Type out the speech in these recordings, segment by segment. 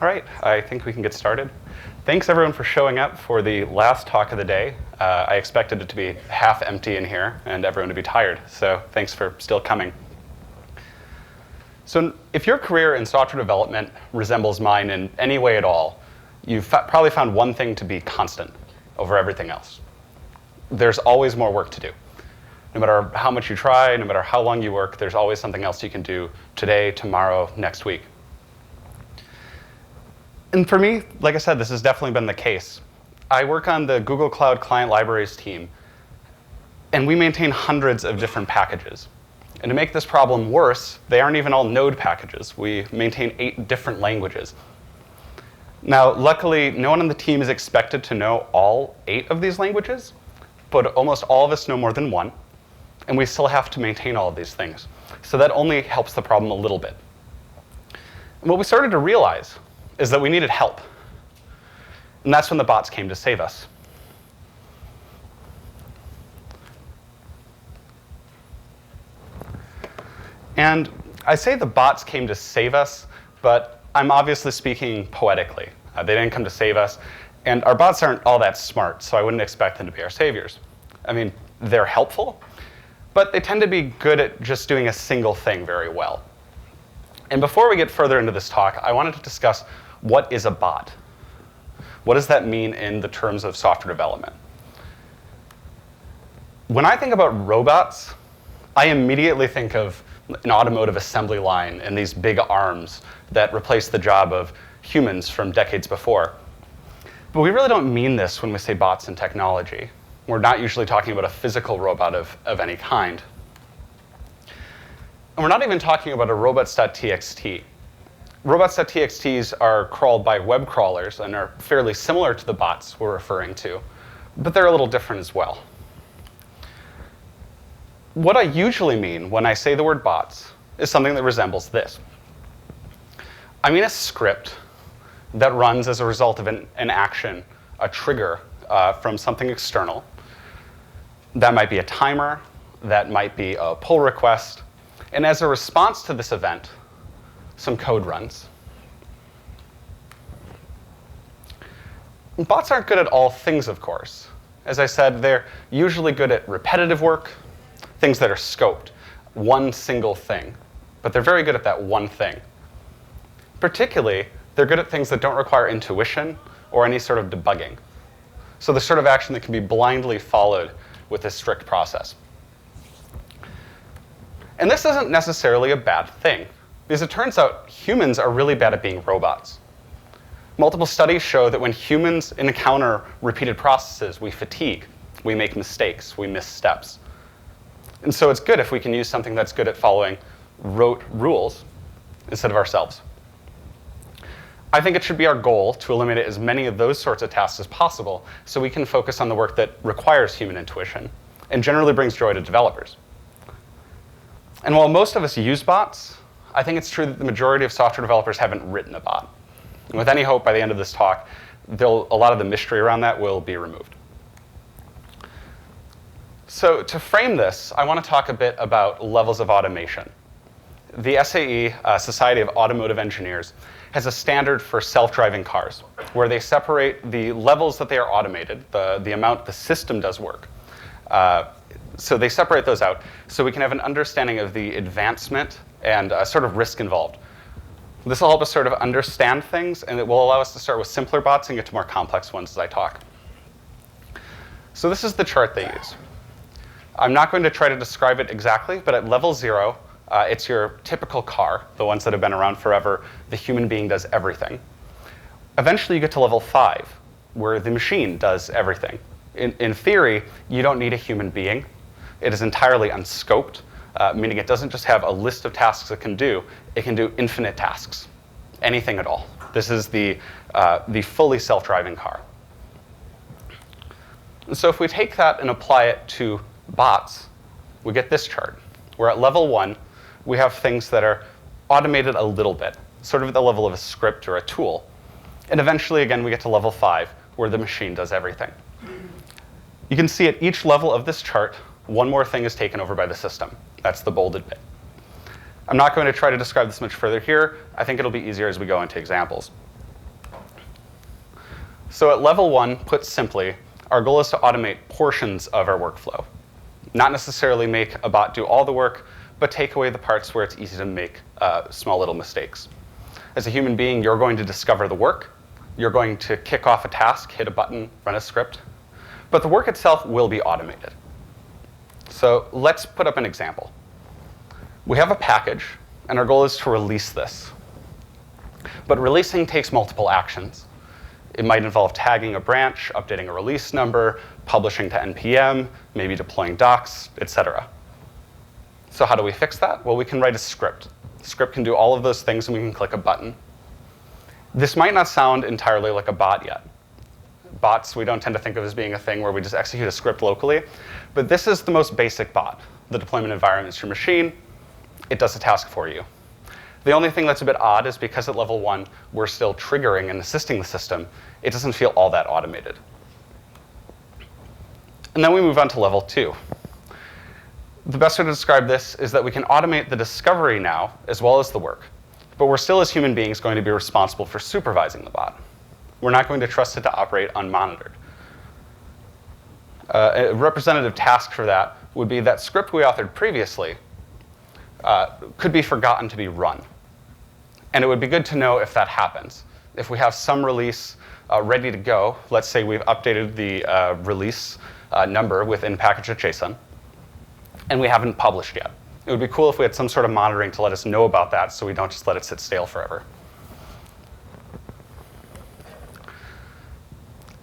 All right, I think we can get started. Thanks everyone for showing up for the last talk of the day. I expected it to be half empty in here and everyone to be tired, so thanks for still coming. So if your career in software development resembles mine in any way at all, you've probably found one thing to be constant over everything else. There's always more work to do. No matter how much you try, no matter how long you work, there's always something else you can do today, tomorrow, next week. And for me, like I said, this has definitely been the case. I work on the Google Cloud Client Libraries team, and we maintain hundreds of different packages. And to make this problem worse, they aren't even all Node packages. We maintain 8 different languages. Now, luckily, no one on the team is expected to know all 8 of these languages, but almost all of us know more than one, and we still have to maintain all of these things. So that only helps the problem a little bit. And what we started to realize is that we needed help. And that's when the bots came to save us. And I say the bots came to save us, but I'm obviously speaking poetically. They didn't come to save us. And our bots aren't all that smart, so I wouldn't expect them to be our saviors. I mean, they're helpful, but they tend to be good at just doing a single thing very well. And before we get further into this talk, I wanted to discuss what is a bot? What does that mean in the terms of software development? When I think about robots, I immediately think of an automotive assembly line and these big arms that replace the job of humans from decades before. But we really don't mean this when we say bots in technology. We're not usually talking about a physical robot of any kind. And we're not even talking about a robots.txt. Robots.txts are crawled by web crawlers and are fairly similar to the bots we're referring to, but they're a little different as well. What I usually mean when I say the word bots is something that resembles this. I mean a script that runs as a result of an action, a trigger from something external. That might be a timer, that might be a pull request, and as a response to this event, some code runs. Bots aren't good at all things, of course. As I said, they're usually good at repetitive work, things that are scoped, one single thing. But they're very good at that one thing. Particularly, they're good at things that don't require intuition or any sort of debugging. So the sort of action that can be blindly followed with a strict process. And this isn't necessarily a bad thing, because it turns out humans are really bad at being robots. Multiple studies show that when humans encounter repeated processes, we fatigue, we make mistakes, we miss steps. And so it's good if we can use something that's good at following rote rules instead of ourselves. I think it should be our goal to eliminate as many of those sorts of tasks as possible so we can focus on the work that requires human intuition and generally brings joy to developers. And while most of us use bots, I think it's true that the majority of software developers haven't written a bot. And with any hope, by the end of this talk, a lot of the mystery around that will be removed. So to frame this, I want to talk a bit about levels of automation. The SAE, Society of Automotive Engineers, has a standard for self-driving cars, where they separate the levels that they are automated, the amount the system does work. So they separate those out so we can have an understanding of the advancement and sort of risk involved. This will help us sort of understand things, and it will allow us to start with simpler bots and get to more complex ones as I talk. So this is the chart they use. I'm not going to try to describe it exactly, but at level 0, it's your typical car, the ones that have been around forever. The human being does everything. Eventually, you get to level 5, where the machine does everything. In theory, you don't need a human being. It is entirely unscoped, meaning it doesn't just have a list of tasks it can do infinite tasks, anything at all. This is the fully self-driving car. And so if we take that and apply it to bots, we get this chart, where at level 1, we have things that are automated a little bit, sort of at the level of a script or a tool. And eventually, again, we get to level 5, where the machine does everything. You can see at each level of this chart, one more thing is taken over by the system. That's the bolded bit. I'm not going to try to describe this much further here. I think it'll be easier as we go into examples. So at level 1, put simply, our goal is to automate portions of our workflow. Not necessarily make a bot do all the work, but take away the parts where it's easy to make small little mistakes. As a human being, you're going to discover the work. You're going to kick off a task, hit a button, run a script. But the work itself will be automated. So let's put up an example. We have a package, and our goal is to release this. But releasing takes multiple actions. It might involve tagging a branch, updating a release number, publishing to NPM, maybe deploying docs, etc. So how do we fix that? Well, we can write a script. The script can do all of those things, and we can click a button. This might not sound entirely like a bot yet. Bots we don't tend to think of as being a thing where we just execute a script locally, but this is the most basic bot. The deployment environment is your machine. It does the task for you. The only thing that's a bit odd is because at level 1, we're still triggering and assisting the system, it doesn't feel all that automated. And then we move on to level 2. The best way to describe this is that we can automate the discovery now as well as the work, but we're still, as human beings, going to be responsible for supervising the bot. We're not going to trust it to operate unmonitored. A representative task for that would be that script we authored previously could be forgotten to be run. And it would be good to know if that happens. If we have some release ready to go, let's say we've updated the release number within package.json, and we haven't published yet. It would be cool if we had some sort of monitoring to let us know about that so we don't just let it sit stale forever.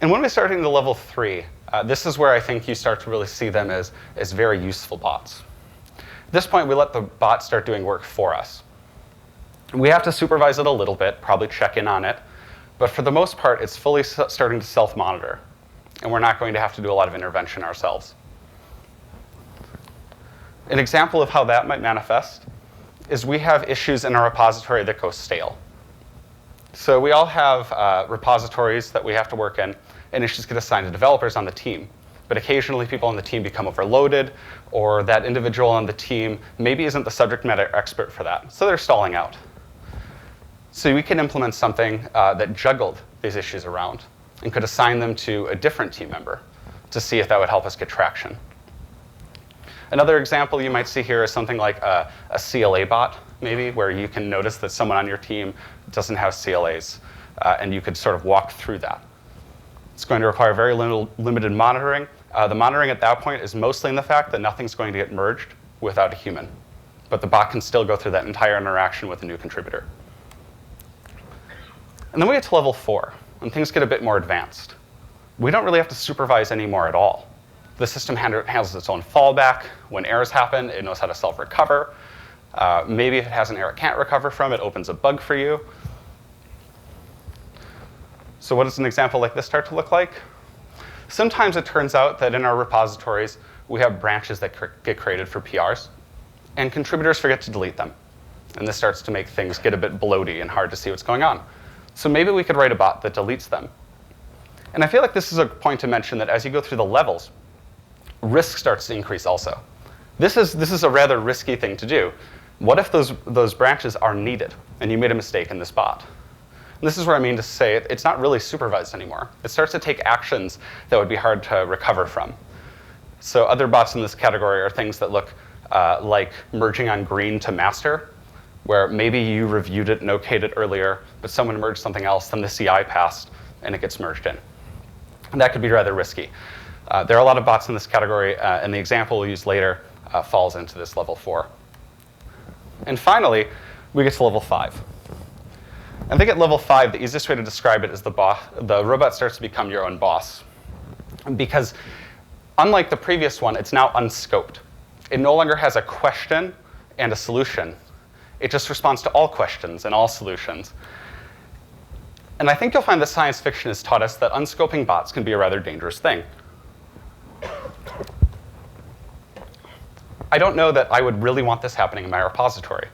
And when we start into level 3, this is where I think you start to really see them as very useful bots. At this point, we let the bot start doing work for us. We have to supervise it a little bit, probably check in on it, but for the most part, it's fully starting to self-monitor, and we're not going to have to do a lot of intervention ourselves. An example of how that might manifest is we have issues in our repository that go stale. So we all have repositories that we have to work in, and issues get assigned to developers on the team. But occasionally people on the team become overloaded, or that individual on the team maybe isn't the subject matter expert for that, so they're stalling out. So we can implement something that juggled these issues around and could assign them to a different team member to see if that would help us get traction. Another example you might see here is something like a CLA bot, maybe, where you can notice that someone on your team doesn't have CLAs, and you could sort of walk through that. It's going to require very limited monitoring. The monitoring at that point is mostly in the fact that nothing's going to get merged without a human. But the bot can still go through that entire interaction with a new contributor. And then we get to level 4, and things get a bit more advanced. We don't really have to supervise anymore at all. The system handles its own fallback. When errors happen, it knows how to self-recover. Maybe if it has an error it can't recover from, it opens a bug for you. So what does an example like this start to look like? Sometimes it turns out that in our repositories, we have branches that get created for PRs, and contributors forget to delete them. And this starts to make things get a bit bloaty and hard to see what's going on. So maybe we could write a bot that deletes them. And I feel like this is a point to mention that as you go through the levels, risk starts to increase also. This is a rather risky thing to do. What if those branches are needed, and you made a mistake in this bot? And this is where I mean to say it's not really supervised anymore. It starts to take actions that would be hard to recover from. So other bots in this category are things that look like merging on green to master, where maybe you reviewed it and okayed it earlier, but someone merged something else, then the CI passed, and it gets merged in. And that could be rather risky. There are a lot of bots in this category, and the example we'll use later falls into this level 4. And finally, we get to level 5. I think at level 5, the easiest way to describe it is the robot starts to become your own boss. Because unlike the previous one, it's now unscoped. It no longer has a question and a solution. It just responds to all questions and all solutions. And I think you'll find that science fiction has taught us that unscoping bots can be a rather dangerous thing. I don't know that I would really want this happening in my repository.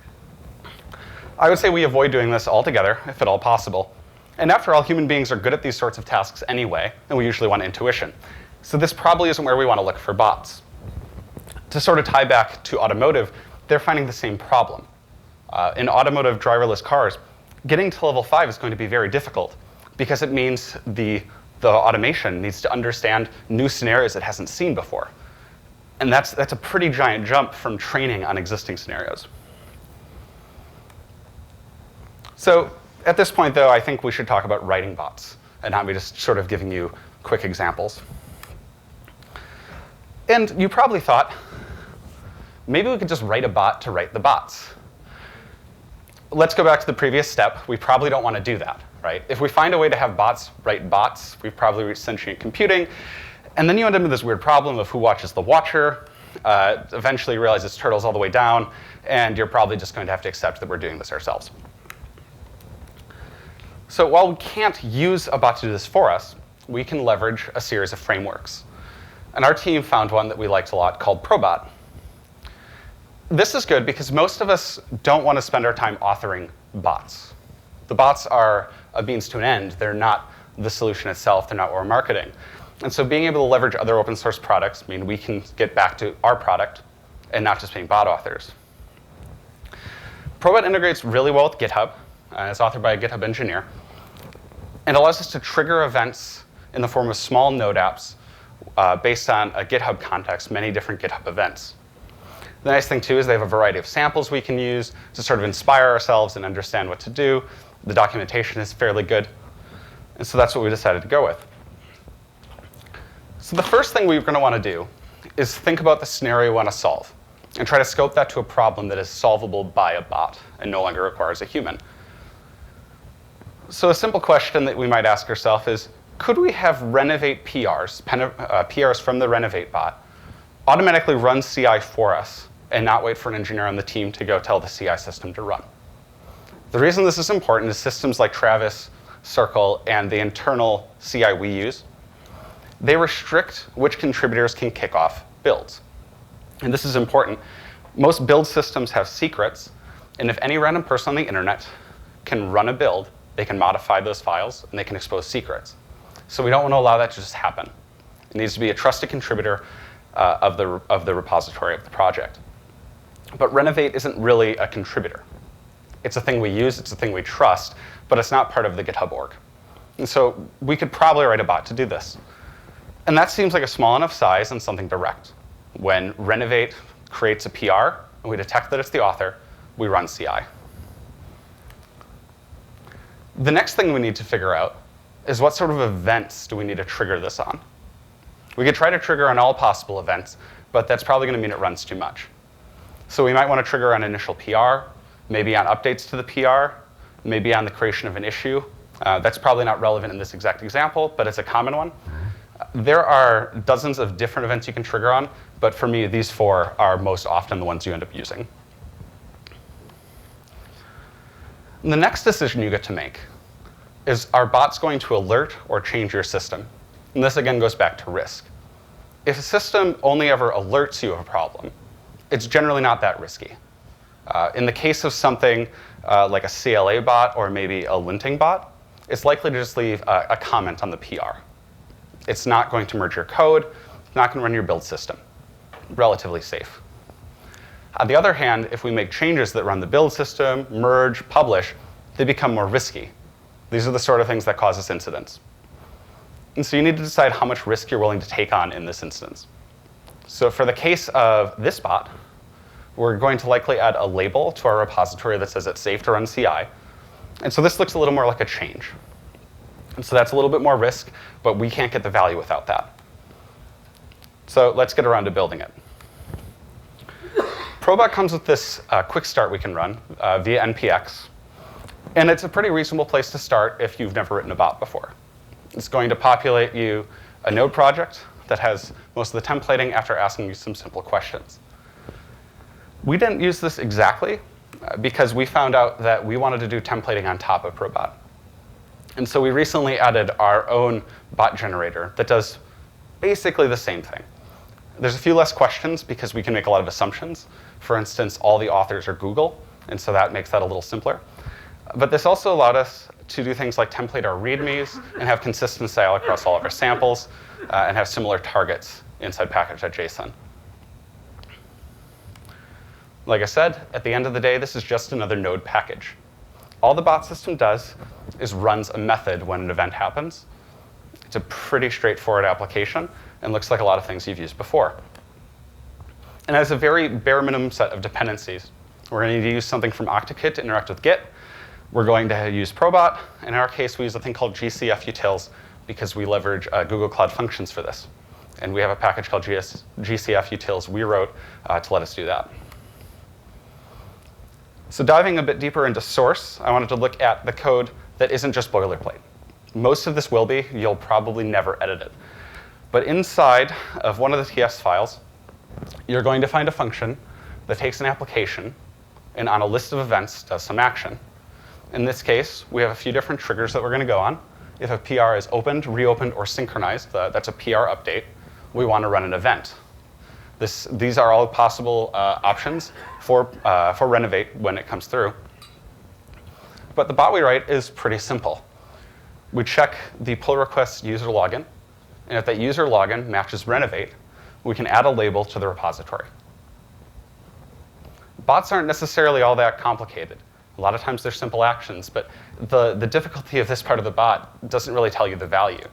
I would say we avoid doing this altogether, if at all possible. And after all, human beings are good at these sorts of tasks anyway, and we usually want intuition. So this probably isn't where we want to look for bots. To sort of tie back to automotive, they're finding the same problem. In automotive driverless cars, getting to level 5 is going to be very difficult because it means the the automation needs to understand new scenarios it hasn't seen before. And that's a pretty giant jump from training on existing scenarios. So at this point, though, I think we should talk about writing bots and not me just sort of giving you quick examples. And you probably thought, maybe we could just write a bot to write the bots. Let's go back to the previous step. We probably don't want to do that, right? If we find a way to have bots write bots, we've probably reached sentient computing. And then you end up with this weird problem of who watches the watcher. Eventually you realize it's turtles all the way down, and you're probably just going to have to accept that we're doing this ourselves. So while we can't use a bot to do this for us, we can leverage a series of frameworks. And our team found one that we liked a lot called Probot. This is good because most of us don't want to spend our time authoring bots. The bots are a means to an end. They're not the solution itself. They're not what we're marketing. And so being able to leverage other open source products mean we can get back to our product and not just being bot authors. Probot integrates really well with GitHub. It's authored by a GitHub engineer, and allows us to trigger events in the form of small node apps based on a GitHub context, many different GitHub events. The nice thing, too, is they have a variety of samples we can use to sort of inspire ourselves and understand what to do. The documentation is fairly good. And so that's what we decided to go with. So the first thing we're going to want to do is think about the scenario we want to solve and try to scope that to a problem that is solvable by a bot and no longer requires a human. So a simple question that we might ask ourselves is, could we have renovate PRs from the renovate bot automatically run CI for us and not wait for an engineer on the team to go tell the CI system to run? The reason this is important is systems like Travis, Circle, and the internal CI we use, they restrict which contributors can kick off builds. And this is important. Most build systems have secrets, and if any random person on the internet can run a build, they can modify those files, and they can expose secrets. So we don't want to allow that to just happen. It needs to be a trusted contributor of the repository of the project. But renovate isn't really a contributor. It's a thing we use, it's a thing we trust, but it's not part of the GitHub org. And so we could probably write a bot to do this. And that seems like a small enough size and something direct. When renovate creates a PR, and we detect that it's the author, we run CI. The next thing we need to figure out is what sort of events do we need to trigger this on? We could try to trigger on all possible events, but that's probably going to mean it runs too much. So we might want to trigger on initial PR, maybe on updates to the PR, maybe on the creation of an issue. That's probably not relevant in this exact example, but it's a common one. There are dozens of different events you can trigger on, but for me, these four are most often the ones you end up using. And the next decision you get to make is, are bots going to alert or change your system? And this, again, goes back to risk. If a system only ever alerts you of a problem, it's generally not that risky. In the case of something like a CLA bot or maybe a linting bot, it's likely to just leave a comment on the PR. It's not going to merge your code. It's not going to run your build system. Relatively safe. On the other hand, if we make changes that run the build system, merge, publish, they become more risky. These are the sort of things that cause us incidents. And so you need to decide how much risk you're willing to take on in this instance. So for the case of this bot, we're going to likely add a label to our repository that says it's safe to run CI. And so this looks a little more like a change. And so that's a little bit more risk, but we can't get the value without that. So let's get around to building it. Probot comes with this quick start we can run via npx. And it's a pretty reasonable place to start if you've never written a bot before. It's going to populate you a node project that has most of the templating after asking you some simple questions. We didn't use this exactly because we found out that we wanted to do templating on top of Probot. And so we recently added our own bot generator that does basically the same thing. There's a few less questions because we can make a lot of assumptions. For instance, all the authors are Google, and so that makes that a little simpler. But this also allowed us to do things like template our readmes and have consistent style across all of our samples and have similar targets inside package.json. Like I said, at the end of the day, this is just another node package. All the bot system does is runs a method when an event happens It's a pretty straightforward application and looks like a lot of things you've used before. And it has a very bare minimum set of dependencies. We're going to use something from OctoKit to interact with Git. We're going to use Probot. In our case, we use a thing called GCF utils because we leverage Google Cloud Functions for this. And we have a package called GCF utils we wrote to let us do that. So diving a bit deeper into source, I wanted to look at the code that isn't just boilerplate. Most of this will be. You'll probably never edit it. But inside of one of the TS files, you're going to find a function that takes an application and on a list of events does some action. In this case, we have a few different triggers that we're going to go on. If a PR is opened, reopened, or synchronized, that's a PR update, we want to run an event. These are all possible options for Renovate when it comes through. But the bot we write is pretty simple. We check the pull request user login, and if that user login matches Renovate, we can add a label to the repository. Bots aren't necessarily all that complicated. A lot of times they're simple actions, but the difficulty of this part of the bot doesn't really tell you the value.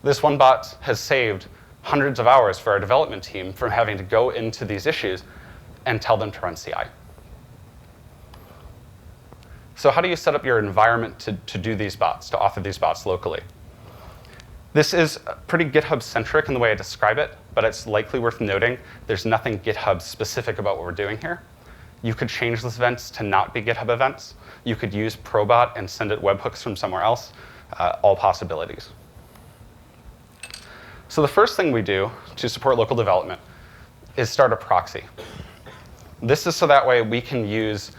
This one bot has saved hundreds of hours for our development team from having to go into these issues and tell them to run CI. So how do you set up your environment to do these bots, to author these bots locally? This is pretty GitHub-centric in the way I describe it, but it's likely worth noting there's nothing GitHub-specific about what we're doing here. You could change those events to not be GitHub events. You could use Probot and send it webhooks from somewhere else. All possibilities. So the first thing we do to support local development is start a proxy. This is so that way we can use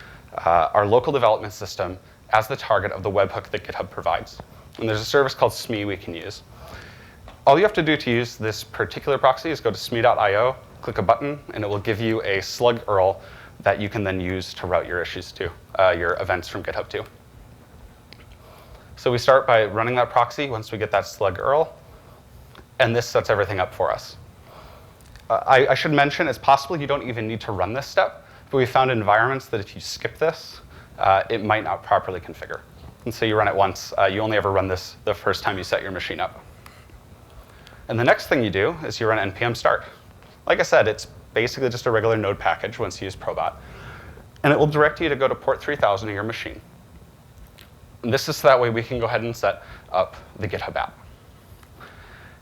our local development system as the target of the webhook that GitHub provides. And there's a service called SME we can use. All you have to do to use this particular proxy is go to sme.io, click a button, and it will give you a slug URL that you can then use to route your issues to, your events from GitHub to. So we start by running that proxy once we get that slug URL, and this sets everything up for us. I should mention it's possible you don't even need to run this step, but we found environments that if you skip this, it might not properly configure. And so you run it once. You only ever run this the first time you set your machine up. And the next thing you do is you run npm start. Like I said, it's basically just a regular node package once you use Probot. And it will direct you to go to port 3000 of your machine. And this is so that way we can go ahead and set up the GitHub app.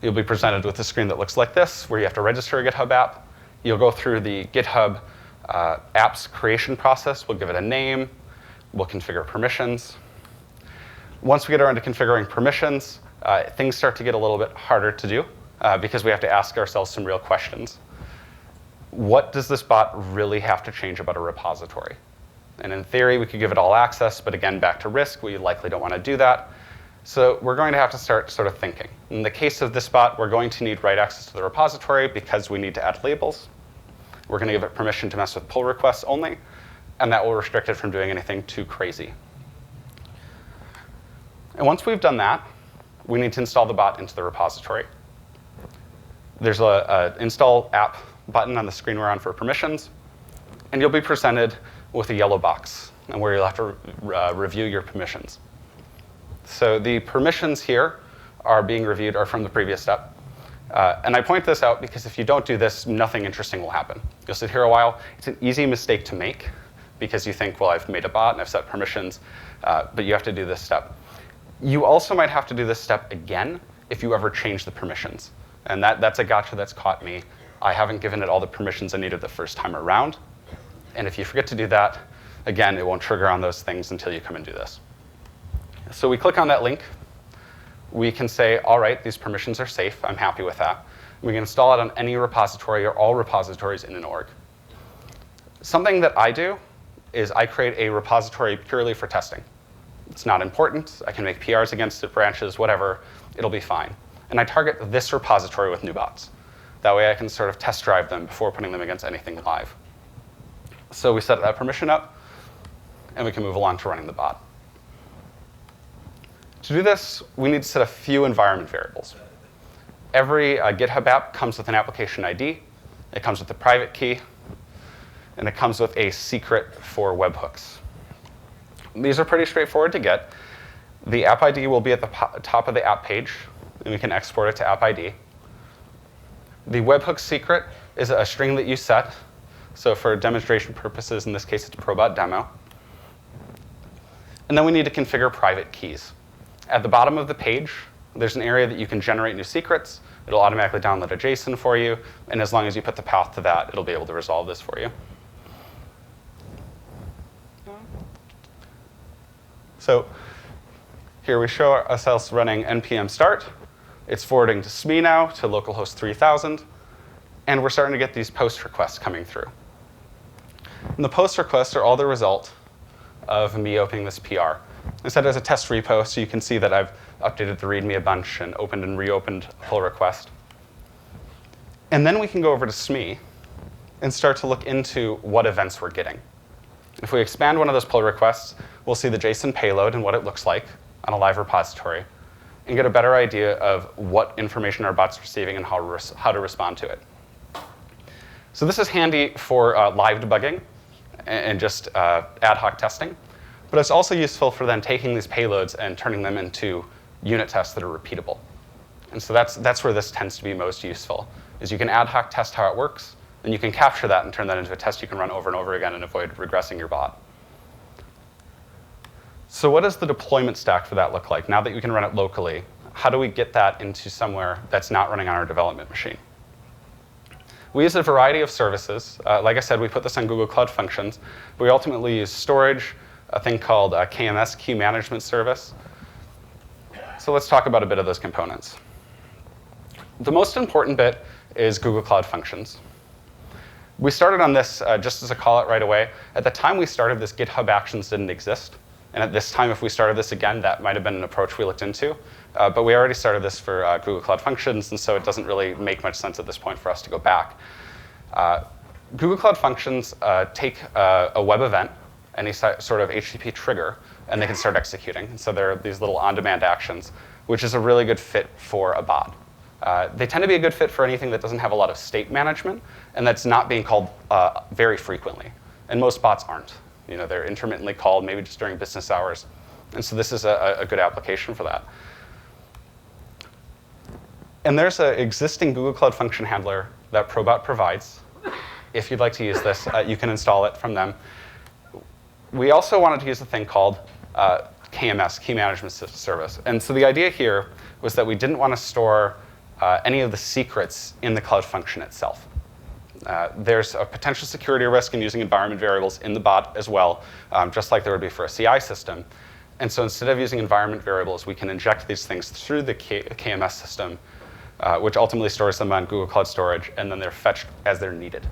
You'll be presented with a screen that looks like this, where you have to register a GitHub app. You'll go through the GitHub apps creation process. We'll give it a name. We'll configure permissions. Once we get around to configuring permissions, things start to get a little bit harder to do because we have to ask ourselves some real questions. What does this bot really have to change about a repository? And in theory, we could give it all access, but again, back to risk, we likely don't want to do that. So we're going to have to start sort of thinking. In the case of this bot, we're going to need write access to the repository because we need to add labels. We're going to give it permission to mess with pull requests only, and that will restrict it from doing anything too crazy. And once we've done that, we need to install the bot into the repository. There's an install app button on the screen we're on for permissions, and you'll be presented with a yellow box and where you'll have to review your permissions. So the permissions here are being reviewed are from the previous step. And I point this out because if you don't do this, nothing interesting will happen. You'll sit here a while. It's an easy mistake to make because you think, well, I've made a bot and I've set permissions, but you have to do this step. You also might have to do this step again if you ever change the permissions. And that's a gotcha that's caught me. I haven't given it all the permissions I needed the first time around. And if you forget to do that, again, it won't trigger on those things until you come and do this. So we click on that link. We can say, all right, these permissions are safe. I'm happy with that. We can install it on any repository or all repositories in an org. Something that I do is I create a repository purely for testing. It's not important. I can make PRs against it, branches, whatever. It'll be fine. And I target this repository with new bots. That way I can sort of test drive them before putting them against anything live. So we set that permission up, and we can move along to running the bot. To do this, we need to set a few environment variables. Every GitHub app comes with an application ID. It comes with a private key, and it comes with a secret for webhooks. These are pretty straightforward to get. The app ID will be at the top of the app page. and we can export it to app ID. The webhook secret is a string that you set. So for demonstration purposes, in this case, it's probot demo. And then we need to configure private keys. At the bottom of the page, there's an area that you can generate new secrets. It'll automatically download a JSON for you. And as long as you put the path to that, it'll be able to resolve this for you. So here we show ourselves running npm start. It's forwarding to SME now, to localhost 3000. And we're starting to get these post requests coming through. And the post requests are all the result of me opening this PR. I set it as a test repo, so you can see that I've updated the README a bunch and opened and reopened a pull request. And then we can go over to SME and start to look into what events we're getting. If we expand one of those pull requests, we'll see the JSON payload and what it looks like on a live repository, and get a better idea of what information our bot's receiving and how to respond to it. So this is handy for live debugging and just ad hoc testing. But it's also useful for then taking these payloads and turning them into unit tests that are repeatable. And so that's where this tends to be most useful, is you can ad hoc test how it works, and you can capture that and turn that into a test you can run over and over again and avoid regressing your bot. So what does the deployment stack for that look like? Now that you can run it locally, how do we get that into somewhere that's not running on our development machine? We use a variety of services. Like I said, we put this on Google Cloud Functions. We ultimately use storage, a thing called KMS, Queue Management Service. So let's talk about a bit of those components. The most important bit is Google Cloud Functions. We started on this just as a call out right away. At the time we started this, GitHub Actions didn't exist. And at this time, if we started this again, that might have been an approach we looked into. But we already started this for Google Cloud Functions, and so it doesn't really make much sense at this point for us to go back. Google Cloud Functions take a web event, any sort of HTTP trigger, and they can start executing. And so they're these little on-demand actions, which is a really good fit for a bot. They tend to be a good fit for anything that doesn't have a lot of state management, and that's not being called very frequently. And most bots aren't. You know, they're intermittently called, maybe just during business hours. And so this is a good application for that. And there's an existing Google Cloud Function Handler that Probot provides. If you'd like to use this, you can install it from them. We also wanted to use a thing called KMS, Key Management Service. And so the idea here was that we didn't want to store any of the secrets in the Cloud Function itself. There's a potential security risk in using environment variables in the bot as well, just like there would be for a CI system. And so instead of using environment variables, we can inject these things through the KMS system, which ultimately stores them on Google Cloud Storage, and then they're fetched as they're needed,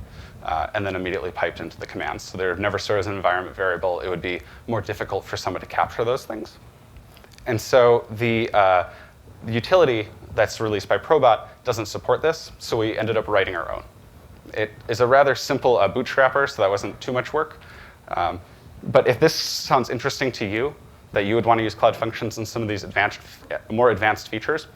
and then immediately piped into the commands. So they're never stored as an environment variable. It would be more difficult for someone to capture those things. And so the utility that's released by Probot doesn't support this, so we ended up writing our own. It is a rather simple bootstrapper, so that wasn't too much work. But if this sounds interesting to you, that you would want to use Cloud Functions and some of these more advanced features,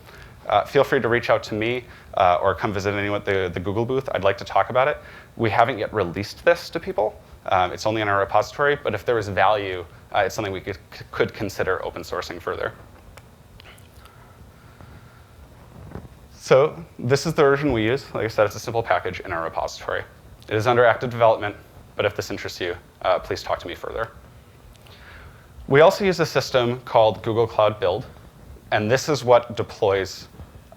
feel free to reach out to me or come visit anyone at the Google booth. I'd like to talk about it. We haven't yet released this to people. It's only in our repository, but if there is value, it's something we could consider open sourcing further. So this is the version we use. Like I said, it's a simple package in our repository. It is under active development, but if this interests you, please talk to me further. We also use a system called Google Cloud Build, and this is what deploys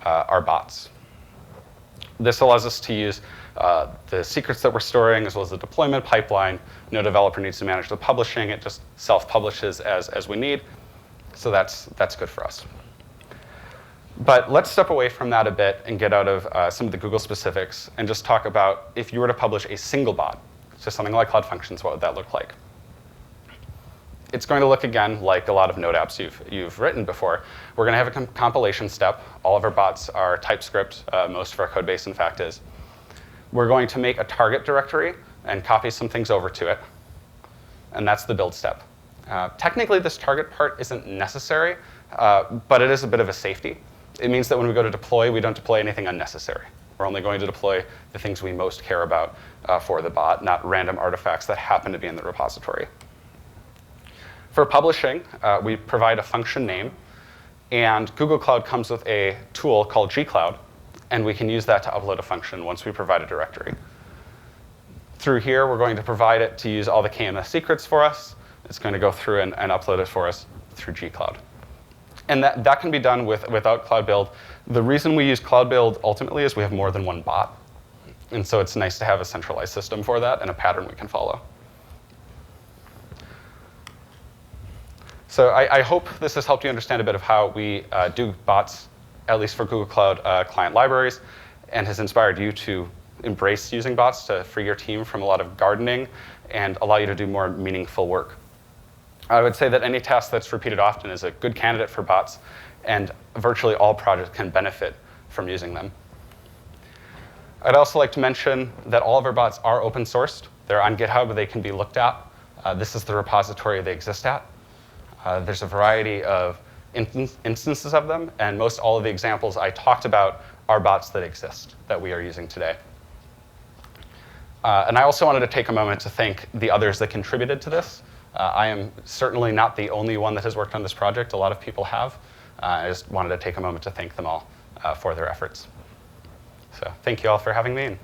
our bots. This allows us to use the secrets that we're storing, as well as the deployment pipeline. No developer needs to manage the publishing. It just self-publishes as we need. So that's good for us. But let's step away from that a bit and get out of some of the Google specifics and just talk about if you were to publish a single bot, so something like Cloud Functions, what would that look like? It's going to look, again, like a lot of Node apps you've written before. We're going to have a compilation step. All of our bots are TypeScript. Most of our code base, in fact, is. We're going to make a target directory and copy some things over to it. And that's the build step. Technically, this target part isn't necessary, but it is a bit of a safety. It means that when we go to deploy, we don't deploy anything unnecessary. We're only going to deploy the things we most care about for the bot, not random artifacts that happen to be in the repository. For publishing, we provide a function name And Google Cloud comes with a tool called gcloud, and we can use that to upload a function once we provide a directory. Through here, we're going to provide it to use all the KMS secrets for us. It's going to go through and upload it for us through gcloud. And that can be done without Cloud Build. The reason we use Cloud Build ultimately is we have more than one bot. And so it's nice to have a centralized system for that and a pattern we can follow. So I hope this has helped you understand a bit of how we do bots, at least for Google Cloud client libraries, and has inspired you to embrace using bots to free your team from a lot of gardening and allow you to do more meaningful work. I would say that any task that's repeated often is a good candidate for bots, and virtually all projects can benefit from using them. I'd also like to mention that all of our bots are open sourced. They're on GitHub. They can be looked at. This is the repository they exist at. There's a variety of instances of them, and most all of the examples I talked about are bots that exist that we are using today. And I also wanted to take a moment to thank the others that contributed to this. I am certainly not the only one that has worked on this project. A lot of people have. I just wanted to take a moment to thank them all for their efforts. So thank you all for having me in.